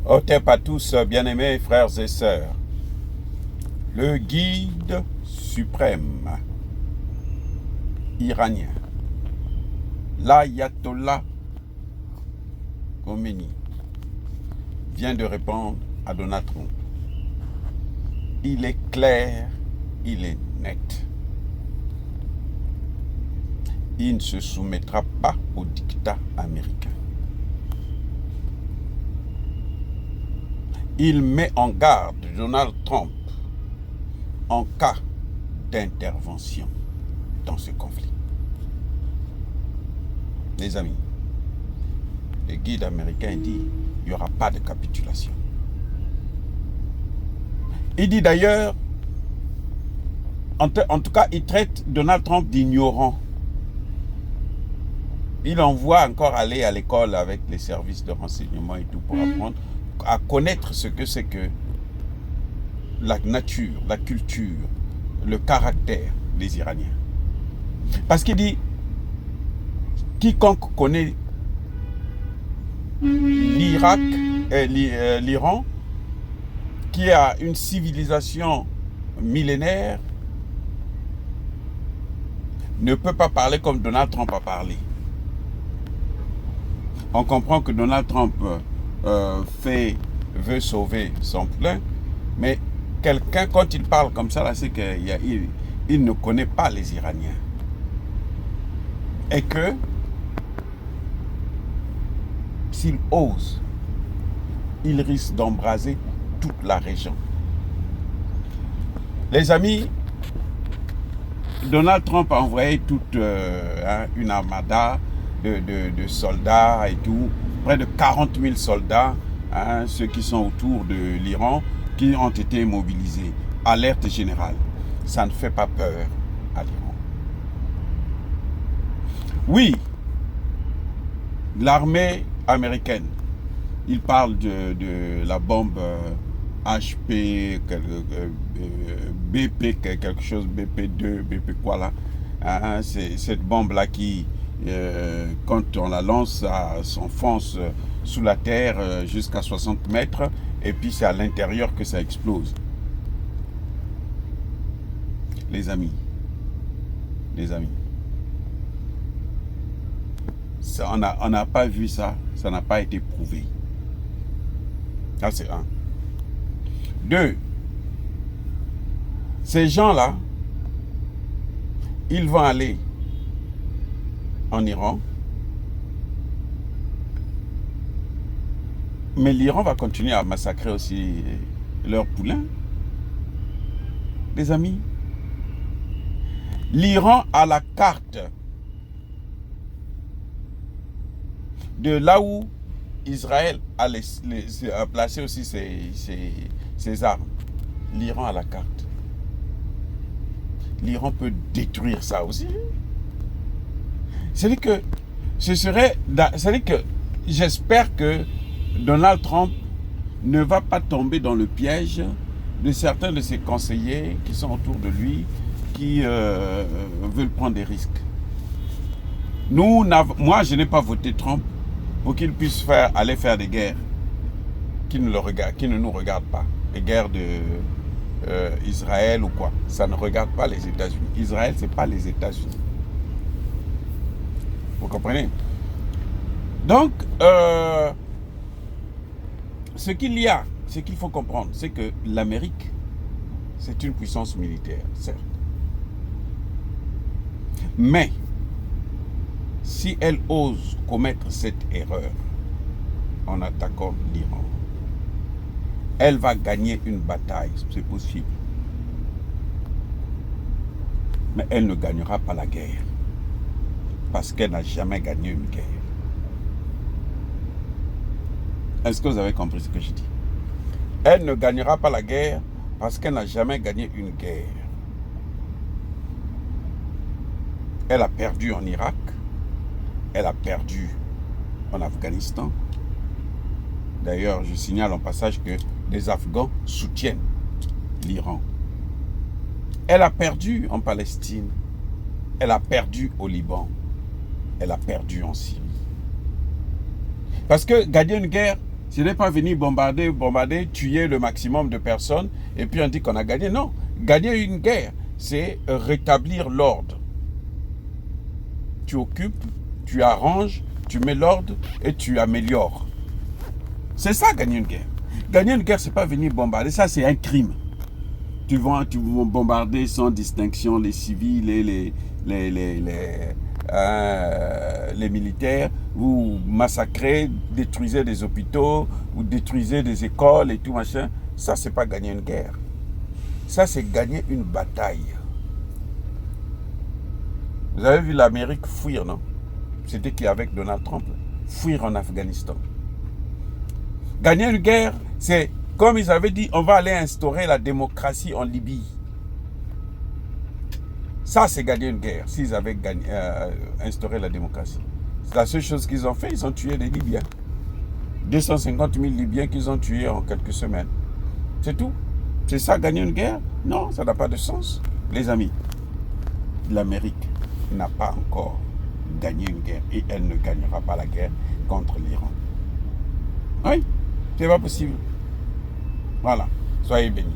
Hotep à tous, bien-aimés frères et sœurs. Le guide suprême iranien, l'ayatollah Khomeini, vient de répondre à Donald Trump. Il est clair, il est net. Il ne se soumettra pas au diktat américain. Il met en garde Donald Trump en cas d'intervention dans ce conflit. Les amis, le guide américain dit il n'y aura pas de capitulation. Il dit d'ailleurs, en tout cas, il traite Donald Trump d'ignorant. Il envoie encore aller à l'école avec les services de renseignement et tout pour apprendre à connaître ce que c'est que la nature, la culture, le caractère des Iraniens. Parce qu'il dit, quiconque connaît l'Irak et l'Iran, qui a une civilisation millénaire, ne peut pas parler comme Donald Trump a parlé. On comprend que Donald Trump veut sauver son plein, mais quelqu'un, quand il parle comme ça, c'est qu'il ne connaît pas les Iraniens. Et que, s'il ose, il risque d'embraser toute la région. Les amis, Donald Trump a envoyé toute une armada de soldats et tout, près de 40 000 soldats, ceux qui sont autour de l'Iran, qui ont été mobilisés. Alerte générale. Ça ne fait pas peur à l'Iran. Oui, l'armée américaine, il parle de la bombe HP, BP, quelque chose, BP2, BP quoi là. C'est cette bombe-là qui, quand on la lance, ça s'enfonce sous la terre jusqu'à 60 mètres, et puis c'est à l'intérieur que ça explose. Les amis, ça, on n'a pas vu ça, ça n'a pas été prouvé. Ça c'est un. Deux, ces gens-là, ils vont aller en Iran, mais l'Iran va continuer à massacrer aussi leurs poulains. Les amis, l'Iran a la carte de là où Israël a placé aussi ses armes. L'Iran a la carte. L'Iran peut détruire ça aussi. C'est-à-dire que j'espère que Donald Trump ne va pas tomber dans le piège de certains de ses conseillers qui sont autour de lui, qui veulent prendre des risques. Moi, je n'ai pas voté Trump pour qu'il puisse aller faire des guerres qui ne nous regardent pas. Les guerres d'Israël ou quoi. Ça ne regarde pas les États-Unis. Israël, ce n'est pas les États-Unis. Vous comprenez? Donc, ce qu'il faut comprendre, c'est que l'Amérique, c'est une puissance militaire, certes. Mais, si elle ose commettre cette erreur en attaquant l'Iran, elle va gagner une bataille, c'est possible. Mais elle ne gagnera pas la guerre. Parce qu'elle n'a jamais gagné une guerre. Est-ce que vous avez compris ce que je dis? Elle ne gagnera pas la guerre parce qu'elle n'a jamais gagné une guerre. Elle a perdu en Irak. Elle a perdu en Afghanistan. D'ailleurs, je signale en passage que les Afghans soutiennent l'Iran. Elle a perdu en Palestine. Elle a perdu au Liban. Elle a perdu en Syrie. Parce que gagner une guerre, Ce n'est pas venir bombarder, tuer le maximum de personnes et puis on dit qu'on a gagné. Non, gagner une guerre, c'est rétablir l'ordre. Tu occupes, tu arranges, tu mets l'ordre et tu améliores. C'est ça, gagner une guerre. Gagner une guerre, c'est pas venir bombarder. Ça, c'est un crime. Tu vas bombarder sans distinction les civils et les militaires. Vous massacrez, détruisez des hôpitaux, vous détruisez des écoles et tout machin. Ça, c'est pas gagner une guerre. Ça, c'est gagner une bataille. Vous avez vu l'Amérique fuir, non? C'était qui avec Donald Trump? Fuir en Afghanistan. Gagner une guerre, c'est comme ils avaient dit, on va aller instaurer la démocratie en Libye. Ça, c'est gagner une guerre, s'ils avaient instauré la démocratie. C'est la seule chose qu'ils ont fait, ils ont tué des Libyens. 250 000 Libyens qu'ils ont tués en quelques semaines. C'est tout. C'est ça, gagner une guerre? Non, ça n'a pas de sens. Les amis, l'Amérique n'a pas encore gagné une guerre et elle ne gagnera pas la guerre contre l'Iran. Oui, c'est pas possible. Voilà, soyez bénis.